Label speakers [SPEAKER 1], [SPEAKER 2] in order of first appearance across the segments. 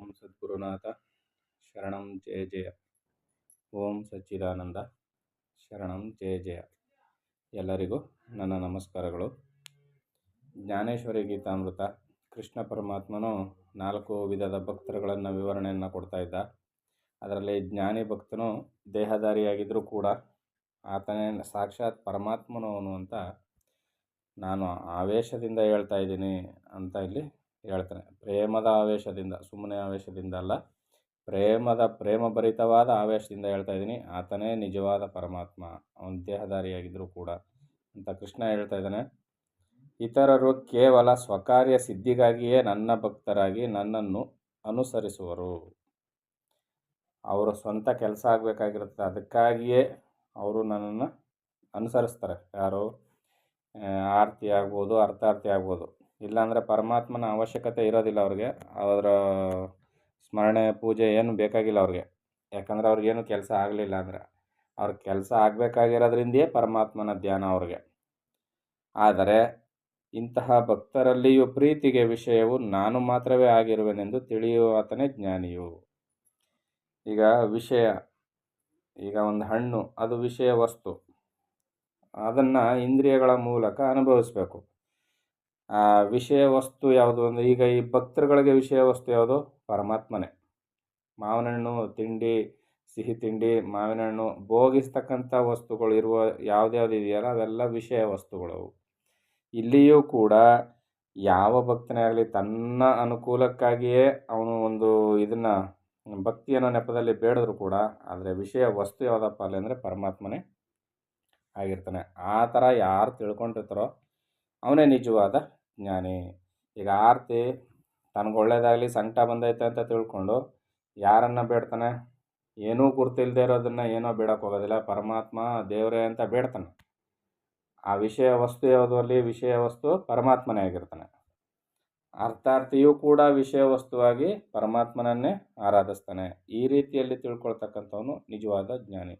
[SPEAKER 1] ಓಂ ಸದ್ಗುರುನಾಥ ಶರಣಂ ಜಯ ಜಯ. ಓಂ ಸಚ್ಚಿದಾನಂದ ಶರಣಂ ಜಯ ಜಯ. ಎಲ್ಲರಿಗೂ ನನ್ನ ನಮಸ್ಕಾರಗಳು. ಜ್ಞಾನೇಶ್ವರಿ ಗೀತಾಮೃತ ಕೃಷ್ಣ ಪರಮಾತ್ಮನು 4 ವಿಧದ ಭಕ್ತರುಗಳನ್ನು ವಿವರಣೆಯನ್ನು ಕೊಡ್ತಾ ಇದ್ದ. ಅದರಲ್ಲಿ ಜ್ಞಾನಿ ಭಕ್ತನು ದೇಹಧಾರಿಯಾಗಿದ್ದರೂ ಕೂಡ ಆತನೇ ಸಾಕ್ಷಾತ್ ಪರಮಾತ್ಮನು ಅಂತ ನಾನು ಆವೇಶದಿಂದ ಹೇಳ್ತಾ ಇದ್ದೀನಿ ಅಂತ ಇಲ್ಲಿ ಹೇಳ್ತಾನೆ. ಪ್ರೇಮದ ಆವೇಶದಿಂದ, ಸುಮ್ಮನೆ ಆವೇಶದಿಂದ ಅಲ್ಲ, ಪ್ರೇಮಭರಿತವಾದ ಆವೇಶದಿಂದ ಹೇಳ್ತಾ ಇದ್ದೀನಿ. ಆತನೇ ನಿಜವಾದ ಪರಮಾತ್ಮ, ಅವನ ದೇಹಧಾರಿಯಾಗಿದ್ದರೂ ಕೂಡ ಅಂತ ಕೃಷ್ಣ ಹೇಳ್ತಾ ಇದ್ದಾನೆ. ಇತರರು ಕೇವಲ ಸ್ವಕಾರ್ಯ ಸಿದ್ಧಿಗಾಗಿಯೇ ನನ್ನ ಭಕ್ತರಾಗಿ ನನ್ನನ್ನು ಅನುಸರಿಸುವರು. ಅವರು ಸ್ವಂತ ಕೆಲಸ ಆಗಬೇಕಾಗಿರುತ್ತೆ, ಅದಕ್ಕಾಗಿಯೇ ಅವರು ನನ್ನನ್ನು ಅನುಸರಿಸ್ತಾರೆ. ಯಾರು? ಆರ್ತಿ ಆಗ್ಬೋದು, ಅರ್ಥಾರ್ಥಿ ಆಗ್ಬೋದು. ಇಲ್ಲಾಂದರೆ ಪರಮಾತ್ಮನ ಅವಶ್ಯಕತೆ ಇರೋದಿಲ್ಲ ಅವ್ರಿಗೆ. ಅವರ ಸ್ಮರಣೆ ಪೂಜೆ ಏನು ಬೇಕಾಗಿಲ್ಲ ಅವ್ರಿಗೆ. ಯಾಕಂದರೆ ಅವ್ರಿಗೇನು ಕೆಲಸ ಆಗಲಿಲ್ಲ ಅಂದರೆ, ಅವ್ರ ಕೆಲಸ ಆಗಬೇಕಾಗಿರೋದ್ರಿಂದೇ ಪರಮಾತ್ಮನ ಧ್ಯಾನ ಅವ್ರಿಗೆ. ಆದರೆ ಇಂತಹ ಭಕ್ತರಲ್ಲಿಯೂ ಪ್ರೀತಿಗೆ ವಿಷಯವು ನಾನು ಮಾತ್ರವೇ ಆಗಿರುವೆನೆಂದು ತಿಳಿಯುವಾತನೇ ಜ್ಞಾನಿಯು. ಈಗ ವಿಷಯ, ಈಗ ಒಂದು ಹಣ್ಣು, ಅದು ವಿಷಯ ವಸ್ತು, ಅದನ್ನು ಇಂದ್ರಿಯಗಳ ಮೂಲಕ ಅನುಭವಿಸಬೇಕು. ಆ ವಿಷಯ ವಸ್ತು ಯಾವುದು ಅಂದರೆ, ಈಗ ಈ ಭಕ್ತರುಗಳಿಗೆ ವಿಷಯ ವಸ್ತು ಯಾವುದು? ಪರಮಾತ್ಮನೇ. ಮಾವಿನ ಹಣ್ಣು ತಿಂಡಿ, ಸಿಹಿ ತಿಂಡಿ, ಮಾವಿನ ಹಣ್ಣು ಭೋಗಿಸ್ತಕ್ಕಂಥ ವಸ್ತುಗಳು ಇರುವ ಯಾವುದ್ಯಾವುದು ಇದೆಯಲ್ಲ, ಅವೆಲ್ಲ ವಿಷಯ ವಸ್ತುಗಳು. ಇಲ್ಲಿಯೂ ಕೂಡ ಯಾವ ಭಕ್ತನೇ ಆಗಲಿ ತನ್ನ ಅನುಕೂಲಕ್ಕಾಗಿಯೇ ಅವನು ಒಂದು ಇದನ್ನು ಭಕ್ತಿಯನ್ನು ನೆಪದಲ್ಲಿ ಬೇಡಿದ್ರು ಕೂಡ, ಆದರೆ ವಿಷಯ ವಸ್ತು ಯಾವುದಪ್ಪ ಅಲ್ಲಿ ಅಂದರೆ ಪರಮಾತ್ಮನೇ ಆಗಿರ್ತಾನೆ. ಆ ಥರ ಯಾರು ತಿಳ್ಕೊಂಡಿರ್ತಾರೋ ಅವನೇ ನಿಜವಾದ ಜ್ಞಾನಿ. ಈಗ ಆರ್ತಿ ತನಗೊಳ್ಳೇದಾಗಲಿ ಸಂಕಟ ಬಂದೈತೆ ಅಂತ ತಿಳ್ಕೊಂಡು ಯಾರನ್ನು ಬೇಡ್ತಾನೆ? ಏನೂ ಗುರ್ತಿಲ್ಲದೆ ಇರೋದನ್ನು ಏನೋ ಬೇಡಕ್ಕೆ ಹೋಗೋದಿಲ್ಲ, ಪರಮಾತ್ಮ ದೇವರೇ ಅಂತ ಬೇಡ್ತಾನೆ. ಆ ವಿಷಯ ವಸ್ತು ಯಾವುದು? ಅಲ್ಲಿ ವಿಷಯ ವಸ್ತು ಪರಮಾತ್ಮನೇ ಆಗಿರ್ತಾನೆ. ಅರ್ಥಾರ್ಥಿಯೂ ಕೂಡ ವಿಷಯ ವಸ್ತುವಾಗಿ ಪರಮಾತ್ಮನನ್ನೇ ಆರಾಧಿಸ್ತಾನೆ. ಈ ರೀತಿಯಲ್ಲಿ ತಿಳ್ಕೊಳ್ತಕ್ಕಂಥವನು ನಿಜವಾದ ಜ್ಞಾನಿ.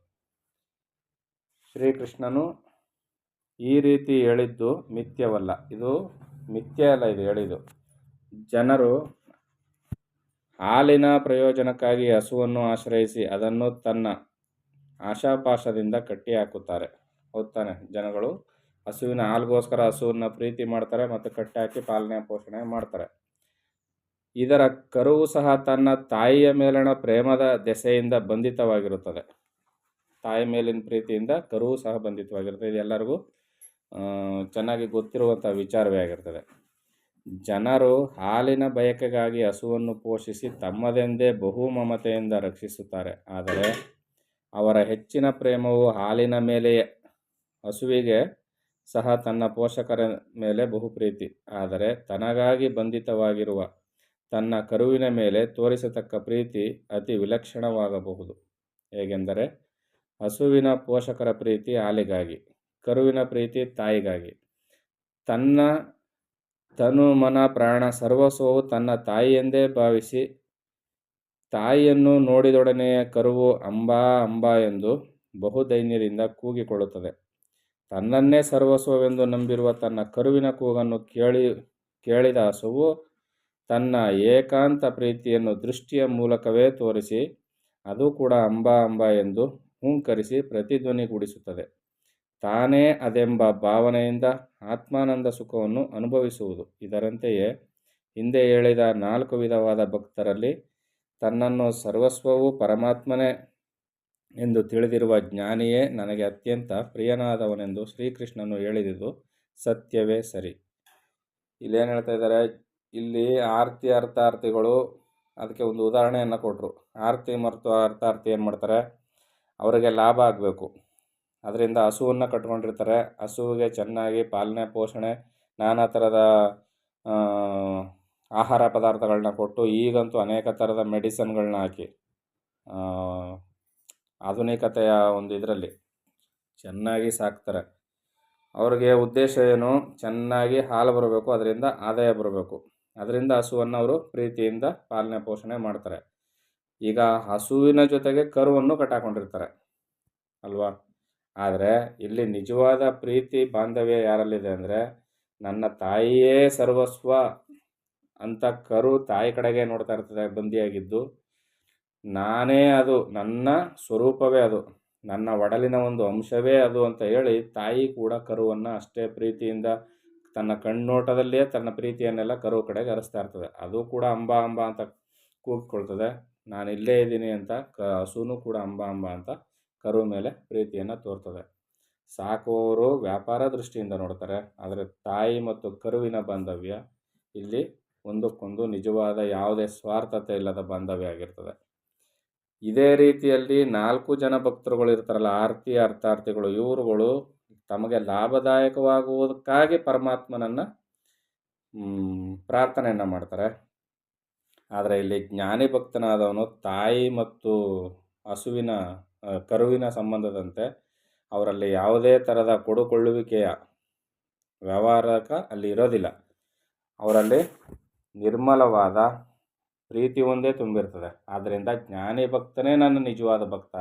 [SPEAKER 1] ಶ್ರೀಕೃಷ್ಣನು ಈ ರೀತಿ ಹೇಳಿದ್ದು ಮಿಥ್ಯವಲ್ಲ. ಇದು ಮಿಥ್ಯ ಅಲ್ಲ, ಇದು ಹೇಳಿದ್ದು. ಜನರು ಹಾಲಿನ ಪ್ರಯೋಜನಕ್ಕಾಗಿ ಹಸುವನ್ನು ಆಶ್ರಯಿಸಿ ಅದನ್ನು ತನ್ನ ಆಶಾಪಾಶದಿಂದ ಕಟ್ಟಿ ಹಾಕುತ್ತಾರೆ. ಹೌದಾನೆ? ಜನಗಳು ಹಸುವಿನ ಹಾಲಿಗೋಸ್ಕರ ಹಸುವನ್ನು ಪ್ರೀತಿ ಮಾಡ್ತಾರೆ ಮತ್ತು ಕಟ್ಟಿ ಹಾಕಿ ಪಾಲನೆ ಪೋಷಣೆ ಮಾಡ್ತಾರೆ. ಇದರ ಕರುವು ಸಹ ತನ್ನ ತಾಯಿಯ ಮೇಲಿನ ಪ್ರೇಮದ ದೆಸೆಯಿಂದ ಬಂಧಿತವಾಗಿರುತ್ತದೆ. ತಾಯಿ ಮೇಲಿನ ಪ್ರೀತಿಯಿಂದ ಕರುವು ಸಹ ಬಂಧಿತವಾಗಿರ್ತದೆ. ಇದು ಎಲ್ಲರಿಗೂ ಚೆನ್ನಾಗಿ ಗೊತ್ತಿರುವಂಥ ವಿಚಾರವೇ ಆಗಿರ್ತದೆ. ಜನರು ಹಾಲಿನ ಬಯಕೆಗಾಗಿ ಹಸುವನ್ನು ಪೋಷಿಸಿ ತಮ್ಮದೆಂದೇ ಬಹು ಮಮತೆಯಿಂದ ರಕ್ಷಿಸುತ್ತಾರೆ. ಆದರೆ ಅವರ ಹೆಚ್ಚಿನ ಪ್ರೇಮವು ಹಾಲಿನ ಮೇಲೆಯೇ. ಹಸುವಿಗೆ ಸಹ ತನ್ನ ಪೋಷಕರ ಮೇಲೆ ಬಹು ಪ್ರೀತಿ, ಆದರೆ ತನಗಾಗಿ ಬಂಧಿತವಾಗಿರುವ ತನ್ನ ಕರುವಿನ ಮೇಲೆ ತೋರಿಸತಕ್ಕ ಪ್ರೀತಿ ಅತಿ ವಿಲಕ್ಷಣವಾಗಬಹುದು. ಹೇಗೆಂದರೆ, ಹಸುವಿನ ಪೋಷಕರ ಪ್ರೀತಿ ಹಾಲಿಗಾಗಿ, ಕರುವಿನ ಪ್ರೀತಿ ತಾಯಿಗಾಗಿ. ತನ್ನ ತನು ಮನ ಪ್ರಾಣ ಸರ್ವಸ್ವವು ತನ್ನ ತಾಯಿಯೆಂದೇ ಭಾವಿಸಿ ತಾಯಿಯನ್ನು ನೋಡಿದೊಡನೆಯೇ ಕರುವು ಅಂಬಾ ಅಂಬಾ ಎಂದು ಬಹುದೈನ್ಯದಿಂದ ಕೂಗಿಕೊಳ್ಳುತ್ತದೆ. ತನ್ನನ್ನೇ ಸರ್ವಸ್ವವೆಂದು ನಂಬಿರುವ ತನ್ನ ಕರುವಿನ ಕೂಗನ್ನು ಕೇಳಿದ ಹಸುವು ತನ್ನ ಏಕಾಂತ ಪ್ರೀತಿಯನ್ನು ದೃಷ್ಟಿಯ ಮೂಲಕವೇ ತೋರಿಸಿ ಅದು ಕೂಡ ಅಂಬಾ ಅಂಬಾ ಎಂದು ಹೂಂಕರಿಸಿ ಪ್ರತಿಧ್ವನಿಗೂಡಿಸುತ್ತದೆ. ತಾನೇ ಅದೆಂಬ ಭಾವನೆಯಿಂದ ಆತ್ಮಾನಂದ ಸುಖವನ್ನು ಅನುಭವಿಸುವುದು. ಇದರಂತೆಯೇ ಹಿಂದೆ ಹೇಳಿದ 4 ವಿಧವಾದ ಭಕ್ತರಲ್ಲಿ ತನ್ನನ್ನು ಸರ್ವಸ್ವವೂ ಪರಮಾತ್ಮನೇ ಎಂದು ತಿಳಿದಿರುವ ಜ್ಞಾನಿಯೇ ನನಗೆ ಅತ್ಯಂತ ಪ್ರಿಯನಾದವನೆಂದು ಶ್ರೀಕೃಷ್ಣನು ಹೇಳಿದುದು ಸತ್ಯವೇ ಸರಿ. ಇಲ್ಲೇನು ಹೇಳ್ತಾ ಇದ್ದಾರೆ? ಇಲ್ಲಿ ಆರ್ತಿ ಅರ್ಥಾರ್ಥಿಗಳು, ಅದಕ್ಕೆ ಒಂದು ಉದಾಹರಣೆಯನ್ನು ಕೊಟ್ಟರು. ಆರ್ತಿ ಮತ್ತು ಅರ್ಥಾರ್ಥಿ ಏನು ಮಾಡ್ತಾರೆ? ಅವರಿಗೆ ಲಾಭ ಆಗಬೇಕು, ಅದರಿಂದ ಹಸುವನ್ನು ಕಟ್ಕೊಂಡಿರ್ತಾರೆ. ಹಸುವಿಗೆ ಚೆನ್ನಾಗಿ ಪಾಲನೆ ಪೋಷಣೆ, ನಾನಾ ಥರದ ಆಹಾರ ಪದಾರ್ಥಗಳನ್ನ ಕೊಟ್ಟು, ಈಗಂತೂ ಅನೇಕ ಥರದ ಮೆಡಿಸನ್ಗಳನ್ನ ಹಾಕಿ ಆಧುನಿಕತೆಯ ಒಂದು ಇದರಲ್ಲಿ ಚೆನ್ನಾಗಿ ಸಾಕ್ತಾರೆ. ಅವ್ರಿಗೆ ಉದ್ದೇಶ ಏನು? ಚೆನ್ನಾಗಿ ಹಾಲು ಬರಬೇಕು, ಅದರಿಂದ ಆದಾಯ ಬರಬೇಕು. ಅದರಿಂದ ಹಸುವನ್ನು ಅವರು ಪ್ರೀತಿಯಿಂದ ಪಾಲನೆ ಪೋಷಣೆ ಮಾಡ್ತಾರೆ. ಈಗ ಹಸುವಿನ ಜೊತೆಗೆ ಕರುವನ್ನು ಕಟ್ಟಾಕೊಂಡಿರ್ತಾರೆ ಅಲ್ವಾ? ಆದರೆ ಇಲ್ಲಿ ನಿಜವಾದ ಪ್ರೀತಿ ಬಾಂಧವ್ಯ ಯಾರಲ್ಲಿದೆ ಅಂದರೆ, ನನ್ನ ತಾಯಿಯೇ ಸರ್ವಸ್ವ ಅಂಥ ಕರು ತಾಯಿ ಕಡೆಗೆ ನೋಡ್ತಾ ಇರ್ತದೆ ಬಂದಿಯಾಗಿದ್ದು. ನಾನೇ ಅದು, ನನ್ನ ಸ್ವರೂಪವೇ ಅದು, ನನ್ನ ಒಡಲಿನ ಒಂದು ಅಂಶವೇ ಅದು ಅಂತ ಹೇಳಿ ತಾಯಿ ಕೂಡ ಕರುವನ್ನು ಅಷ್ಟೇ ಪ್ರೀತಿಯಿಂದ ತನ್ನ ಕಣ್ಣೋಟದಲ್ಲಿಯೇ ತನ್ನ ಪ್ರೀತಿಯನ್ನೆಲ್ಲ ಕರು ಕಡೆಗೆ ಹರಿಸ್ತಾ ಇರ್ತದೆ. ಅದು ಕೂಡ ಅಂಬಾ ಅಂಬಾ ಅಂತ ಕೂಗ್ಕೊಳ್ತದೆ. ನಾನು ಇಲ್ಲೇ ಇದ್ದೀನಿ ಅಂತ ಹಸುನು ಕೂಡ ಅಂಬಾ ಅಂಬಾ ಅಂತ ಕರು ಮೇಲೆ ಪ್ರೀತಿಯನ್ನು ತೋರ್ತದೆ. ಸಾಕುವವರು ವ್ಯಾಪಾರ ದೃಷ್ಟಿಯಿಂದ ನೋಡ್ತಾರೆ, ಆದರೆ ತಾಯಿ ಮತ್ತು ಕರುವಿನ ಬಾಂಧವ್ಯ ಇಲ್ಲಿ ಒಂದಕ್ಕೊಂದು ನಿಜವಾದ ಯಾವುದೇ ಸ್ವಾರ್ಥತೆ ಇಲ್ಲದ ಬಾಂಧವ್ಯ ಆಗಿರ್ತದೆ. ಇದೇ ರೀತಿಯಲ್ಲಿ 4 ಜನ ಭಕ್ತರುಗಳು ಇರ್ತಾರಲ್ಲ, ಆರ್ತಿ ಅರ್ಥಾರ್ಥಿಗಳು, ಇವರುಗಳು ತಮಗೆ ಲಾಭದಾಯಕವಾಗುವುದಕ್ಕಾಗಿ ಪರಮಾತ್ಮನನ್ನು ಪ್ರಾರ್ಥನೆಯನ್ನು ಮಾಡ್ತಾರೆ. ಆದರೆ ಇಲ್ಲಿ ಜ್ಞಾನಿ ಭಕ್ತನಾದವನು ತಾಯಿ ಮತ್ತು ಹಸುವಿನ ಕರುವಿನ ಸಂಬಂಧದಂತೆ ಅವರಲ್ಲಿ ಯಾವುದೇ ಥರದ ಕೊಡುಕೊಳ್ಳುವಿಕೆಯ ವ್ಯವಹಾರಕ ಅಲ್ಲಿ ಇರೋದಿಲ್ಲ. ಅವರಲ್ಲಿ ನಿರ್ಮಲವಾದ ಪ್ರೀತಿ ಒಂದೇ ತುಂಬಿರ್ತದೆ. ಆದ್ದರಿಂದ ಜ್ಞಾನಿ ಭಕ್ತನೇ ನನ್ನ ನಿಜವಾದ ಭಕ್ತ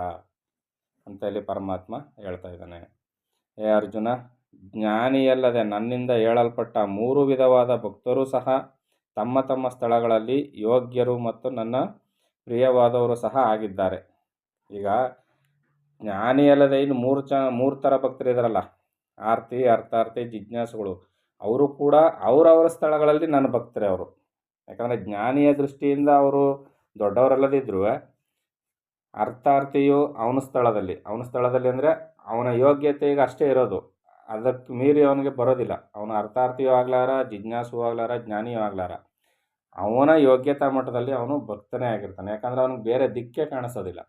[SPEAKER 1] ಅಂತ ಇಲ್ಲಿ ಪರಮಾತ್ಮ ಹೇಳ್ತಾ ಇದ್ದಾನೆ. ಹೇ ಅರ್ಜುನ, ಜ್ಞಾನಿಯಲ್ಲದೆ ನನ್ನಿಂದ ಹೇಳಲ್ಪಟ್ಟ 3 ವಿಧವಾದ ಭಕ್ತರು ಸಹ ತಮ್ಮ ತಮ್ಮ ಸ್ಥಳಗಳಲ್ಲಿ ಯೋಗ್ಯರು ಮತ್ತು ನನ್ನ ಪ್ರಿಯವಾದವರು ಸಹ ಆಗಿದ್ದಾರೆ. ಈಗ ಜ್ಞಾನಿಯಲ್ಲದೆ ಇನ್ನು 3 ಥರ ಭಕ್ತರಿದ್ದಾರಲ್ಲ, ಆರ್ತಿ ಅರ್ಥಾರ್ಥಿ ಜಿಜ್ಞಾಸುಗಳು, ಅವರು ಕೂಡ ಅವರವರ ಸ್ಥಳಗಳಲ್ಲಿ ನನ್ನ ಭಕ್ತರೇ ಅವರು. ಯಾಕಂದರೆ ಜ್ಞಾನಿಯ ದೃಷ್ಟಿಯಿಂದ ಅವರು ದೊಡ್ಡವರಲ್ಲದಿದ್ದರೂ ಅರ್ಥಾರ್ಥಿಯು ಅವನ ಸ್ಥಳದಲ್ಲಿ ಅಂದರೆ ಅವನ ಯೋಗ್ಯತೆಗೆ ಅಷ್ಟೇ ಇರೋದು, ಅದಕ್ಕೆ ಮೀರಿ ಅವನಿಗೆ ಬರೋದಿಲ್ಲ. ಅವನ ಅರ್ಥಾರ್ಥಿಯೂ ಆಗ್ಲಾರ, ಜಿಜ್ಞಾಸು ಆಗ್ಲಾರ, ಜ್ಞಾನಿಯೂ ಆಗ್ಲಾರ. ಅವನ ಯೋಗ್ಯತಾ ಮಟ್ಟದಲ್ಲಿ ಅವನು ಭಕ್ತನೇ ಆಗಿರ್ತಾನೆ. ಯಾಕಂದರೆ ಅವನಿಗೆ ಬೇರೆ ದಿಕ್ಕೇ ಕಾಣಿಸೋದಿಲ್ಲ.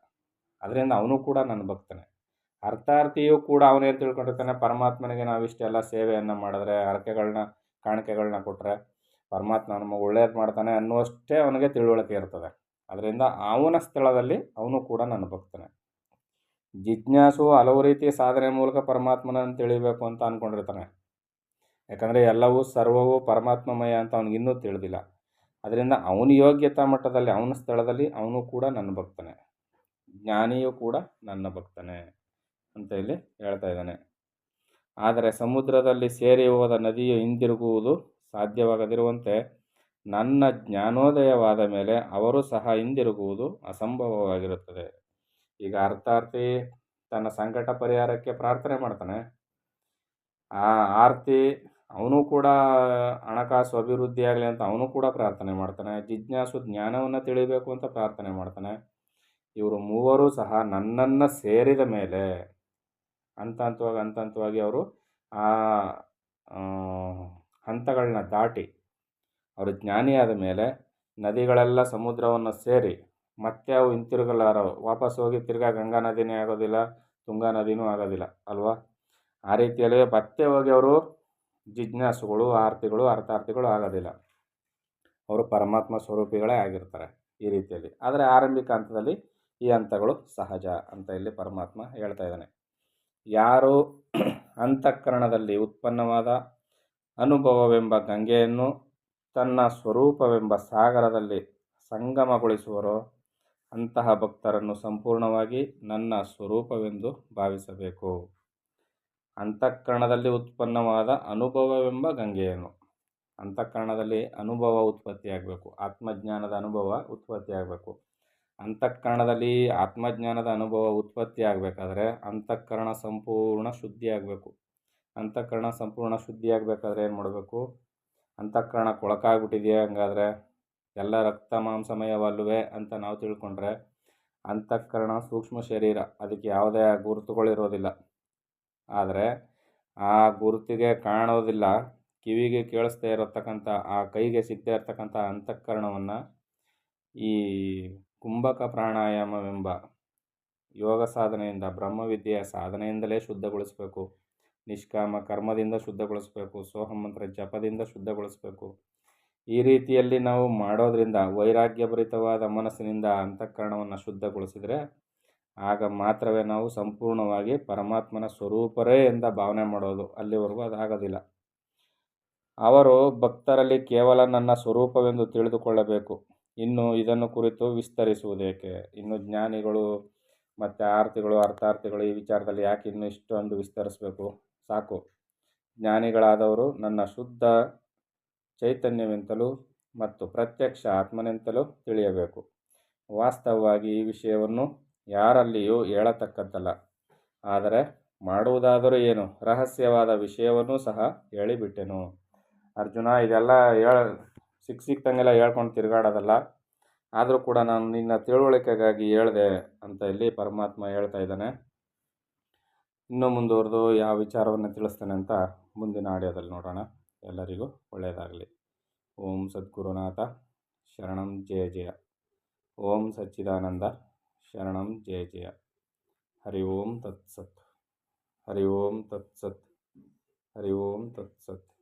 [SPEAKER 1] ಅದರಿಂದ ಅವನು ಕೂಡ ನನ್ನ ಭಕ್ತನೇ. ಅರ್ಥಾರ್ಥಿಯೂ ಕೂಡ ಅವನೇನು ತಿಳ್ಕೊಂಡಿರ್ತಾನೆ, ಪರಮಾತ್ಮನಿಗೆ ನಾವಿಷ್ಟೆಲ್ಲ ಸೇವೆಯನ್ನು ಮಾಡಿದ್ರೆ, ಕಾಣಿಕೆಗಳನ್ನ ಕೊಟ್ಟರೆ ಪರಮಾತ್ಮ ನಮಗೆ ಒಳ್ಳೇದು ಮಾಡ್ತಾನೆ ಅನ್ನುವಷ್ಟೇ ಅವನಿಗೆ ತಿಳುವಳಿಕೆ ಇರ್ತದೆ. ಅದರಿಂದ ಅವನ ಸ್ಥಳದಲ್ಲಿ ಅವನು ಕೂಡ ನನ್ನ ಭಕ್ತನೇ. ಜಿಜ್ಞಾಸು ಹಲವು ರೀತಿಯ ಸಾಧನೆ ಮೂಲಕ ಪರಮಾತ್ಮನನ್ನು ತಿಳಿಬೇಕು ಅಂತ ಅಂದ್ಕೊಂಡಿರ್ತಾನೆ. ಯಾಕಂದರೆ ಎಲ್ಲವೂ ಸರ್ವವೂ ಪರಮಾತ್ಮಮಯ ಅಂತ ಅವನಿಗಿನ್ನೂ ತಿಳಿದಿಲ್ಲ. ಅದರಿಂದ ಅವನ ಯೋಗ್ಯತಾ ಮಟ್ಟದಲ್ಲಿ ಅವನ ಸ್ಥಳದಲ್ಲಿ ಅವನು ಕೂಡ ನನ್ನ ಭಕ್ತನೇ. ಜ್ಞಾನಿಯೂ ಕೂಡ ನನ್ನ ಭಕ್ತನೇ ಅಂತ ಇಲ್ಲಿ ಹೇಳ್ತಾ ಇದ್ದಾನೆ. ಆದರೆ ಸಮುದ್ರದಲ್ಲಿ ಸೇರಿ ಹೋದ ನದಿಯು ಹಿಂದಿರುಗುವುದು ಸಾಧ್ಯವಾಗದಿರುವಂತೆ ನನ್ನ ಜ್ಞಾನೋದಯವಾದ ಮೇಲೆ ಅವರು ಸಹ ಹಿಂದಿರುಗುವುದು ಅಸಂಭವವಾಗಿರುತ್ತದೆ. ಈಗ ಅರ್ಥಾರ್ಥಿ ತನ್ನ ಸಂಕಟ ಪರಿಹಾರಕ್ಕೆ ಪ್ರಾರ್ಥನೆ ಮಾಡ್ತಾನೆ. ಆ ಆರ್ತಿ ಅವನು ಕೂಡ ಹಣಕಾಸು ಅಭಿವೃದ್ಧಿ ಆಗಲಿ ಅಂತ ಅವನು ಕೂಡ ಪ್ರಾರ್ಥನೆ ಮಾಡ್ತಾನೆ. ಜಿಜ್ಞಾಸು ಜ್ಞಾನವನ್ನು ತಿಳಿಬೇಕು ಅಂತ ಪ್ರಾರ್ಥನೆ ಮಾಡ್ತಾನೆ. ಇವರು ಮೂವರು ಸಹ ನನ್ನನ್ನು ಸೇರಿದ ಮೇಲೆ ಹಂತವಾಗಿ ಅವರು ಆ ಹಂತಗಳನ್ನ ದಾಟಿ ಅವರು ಜ್ಞಾನಿಯಾದ ಮೇಲೆ ನದಿಗಳೆಲ್ಲ ಸಮುದ್ರವನ್ನು ಸೇರಿ ಮತ್ತೆ ಅವು ಹಿಂತಿರುಗಲಾರವು. ವಾಪಸ್ ಹೋಗಿ ತಿರ್ಗಾ ಗಂಗಾ ನದಿನೇ ಆಗೋದಿಲ್ಲ, ತುಂಗಾ ನದಿನೂ ಆಗೋದಿಲ್ಲ ಅಲ್ವಾ. ಆ ರೀತಿಯಲ್ಲಿ ಮತ್ತೆ ಹೋಗಿ ಅವರು ಜಿಜ್ಞಾಸುಗಳು, ಆರ್ತಿಗಳು, ಅರ್ಥಾರ್ಥಿಗಳು ಆಗೋದಿಲ್ಲ. ಅವರು ಪರಮಾತ್ಮ ಸ್ವರೂಪಿಗಳೇ ಆಗಿರ್ತಾರೆ ಈ ರೀತಿಯಲ್ಲಿ. ಆದರೆ ಆರಂಭಿಕ ಹಂತದಲ್ಲಿ ಈ ಹಂತಗಳು ಸಹಜ ಅಂತ ಇಲ್ಲಿ ಪರಮಾತ್ಮ ಹೇಳ್ತಾ ಇದ್ದಾನೆ. ಯಾರು ಅಂತಃಕರಣದಲ್ಲಿ ಉತ್ಪನ್ನವಾದ ಅನುಭವವೆಂಬ ಗಂಗೆಯನ್ನು ತನ್ನ ಸ್ವರೂಪವೆಂಬ ಸಾಗರದಲ್ಲಿ ಸಂಗಮಗೊಳಿಸುವರೋ ಅಂತಹ ಭಕ್ತರನ್ನು ಸಂಪೂರ್ಣವಾಗಿ ನನ್ನ ಸ್ವರೂಪವೆಂದು ಭಾವಿಸಬೇಕು. ಅಂತಃಕರಣದಲ್ಲಿ ಉತ್ಪನ್ನವಾದ ಅನುಭವವೆಂಬ ಗಂಗೆಯನ್ನು, ಅಂತಃಕರಣದಲ್ಲಿ ಅನುಭವ ಉತ್ಪತ್ತಿಯಾಗಬೇಕು, ಆತ್ಮಜ್ಞಾನದ ಅನುಭವ ಉತ್ಪತ್ತಿಯಾಗಬೇಕು. ಅಂತಃಕರಣದಲ್ಲಿ ಆತ್ಮಜ್ಞಾನದ ಅನುಭವ ಉತ್ಪತ್ತಿ ಆಗಬೇಕಾದ್ರೆ ಅಂತಃಕರಣ ಸಂಪೂರ್ಣ ಶುದ್ಧಿ ಆಗಬೇಕು. ಅಂತಃಕರಣ ಸಂಪೂರ್ಣ ಶುದ್ಧಿ ಆಗಬೇಕಾದ್ರೆ ಏನು ಮಾಡಬೇಕು? ಅಂತಃಕರಣ ಕೊಳಕಾಗ್ಬಿಟ್ಟಿದೆಯಾ, ಹಂಗಾದರೆ ಎಲ್ಲ ರಕ್ತ ಮಾಂಸಮಯವಲ್ಲವೇ ಅಂತ ನಾವು ತಿಳ್ಕೊಂಡ್ರೆ ಅಂತಃಕರಣ ಸೂಕ್ಷ್ಮ ಶರೀರ, ಅದಕ್ಕೆ ಯಾವುದೇ ಗುರುತುಗಳಿರೋದಿಲ್ಲ. ಆದರೆ ಆ ಗುರುತಿಗೆ ಕಾಣೋದಿಲ್ಲ, ಕಿವಿಗೆ ಕೇಳಿಸ್ದೇ ಇರತಕ್ಕಂಥ, ಆ ಕೈಗೆ ಸಿಗದೇ ಇರತಕ್ಕಂಥ ಅಂತಃಕರಣವನ್ನು ಈ ಕುಂಭಕ ಪ್ರಾಣಾಯಾಮವೆಂಬ ಯೋಗ ಸಾಧನೆಯಿಂದ, ಬ್ರಹ್ಮವಿದ್ಯೆಯ ಸಾಧನೆಯಿಂದಲೇ ಶುದ್ಧಗೊಳಿಸಬೇಕು. ನಿಷ್ಕಾಮ ಕರ್ಮದಿಂದ ಶುದ್ಧಗೊಳಿಸಬೇಕು. ಸೋಹಂ ಮಂತ್ರ ಜಪದಿಂದ ಶುದ್ಧಗೊಳಿಸಬೇಕು. ಈ ರೀತಿಯಲ್ಲಿ ನಾವು ಮಾಡೋದ್ರಿಂದ ವೈರಾಗ್ಯಭರಿತವಾದ ಮನಸ್ಸಿನಿಂದ ಅಂತಃಕರಣವನ್ನು ಶುದ್ಧಗೊಳಿಸಿದರೆ ಆಗ ಮಾತ್ರವೇ ನಾವು ಸಂಪೂರ್ಣವಾಗಿ ಪರಮಾತ್ಮನ ಸ್ವರೂಪರೇ ಎಂದ ಭಾವನೆ ಮಾಡೋದು. ಅಲ್ಲಿವರೆಗೂ ಅದಾಗೋದಿಲ್ಲ. ಅವರು ಭಕ್ತರಲ್ಲಿ ಕೇವಲ ನನ್ನ ಸ್ವರೂಪವೆಂದು ತಿಳಿದುಕೊಳ್ಳಬೇಕು. ಇನ್ನು ಇದನ್ನು ಕುರಿತು ವಿಸ್ತರಿಸುವುದೇಕೆ? ಇನ್ನು ಜ್ಞಾನಿಗಳು ಮತ್ತು ಆರ್ತಿಗಳು, ಅರ್ಥಾರ್ಥಿಗಳು ಈ ವಿಚಾರದಲ್ಲಿ ಯಾಕೆ ಇನ್ನು ಇಷ್ಟೊಂದು ವಿಸ್ತರಿಸಬೇಕು? ಸಾಕು. ಜ್ಞಾನಿಗಳಾದವರು ನನ್ನ ಶುದ್ಧ ಚೈತನ್ಯವೆಂತಲೂ ಮತ್ತು ಪ್ರತ್ಯಕ್ಷ ಆತ್ಮನೆಂತಲೂ ತಿಳಿಯಬೇಕು. ವಾಸ್ತವವಾಗಿ ಈ ವಿಷಯವನ್ನು ಯಾರಲ್ಲಿಯೂ ಹೇಳತಕ್ಕದ್ದಲ್ಲ. ಆದರೆ ಮಾಡುವುದಾದರೂ ಏನು? ರಹಸ್ಯವಾದ ವಿಷಯವನ್ನೂ ಸಹ ಹೇಳಿಬಿಟ್ಟೆನು. ಅರ್ಜುನ, ಇದೆಲ್ಲ ಸಿಕ್ತಂಗೆಲ್ಲ ಹೇಳ್ಕೊಂಡು ತಿರುಗಾಡೋದಲ್ಲ. ಆದರೂ ಕೂಡ ನಾನು ನಿನ್ನ ತಿಳುವಳಿಕೆಗಾಗಿ ಹೇಳಿದೆ ಅಂತ ಇಲ್ಲಿ ಪರಮಾತ್ಮ ಹೇಳ್ತಾ ಇದ್ದಾನೆ. ಇನ್ನೂ ಮುಂದುವರೆದು ಯಾವ ವಿಚಾರವನ್ನು ತಿಳಿಸ್ತಾನೆ ಅಂತ ಮುಂದಿನ ಆಡಿಯೋದಲ್ಲಿ ನೋಡೋಣ. ಎಲ್ಲರಿಗೂ ಒಳ್ಳೆಯದಾಗಲಿ. ಓಂ ಸದ್ಗುರುನಾಥ ಶರಣಂ ಜಯ ಜಯ. ಓಂ ಸಚ್ಚಿದಾನಂದ ಶರಣಂ ಜಯ ಜಯ. ಹರಿ ಓಂ ತತ್ಸತ್. ಹರಿ ಓಂ ತತ್ಸತ್. ಹರಿ ಓಂ ತತ್ಸತ್.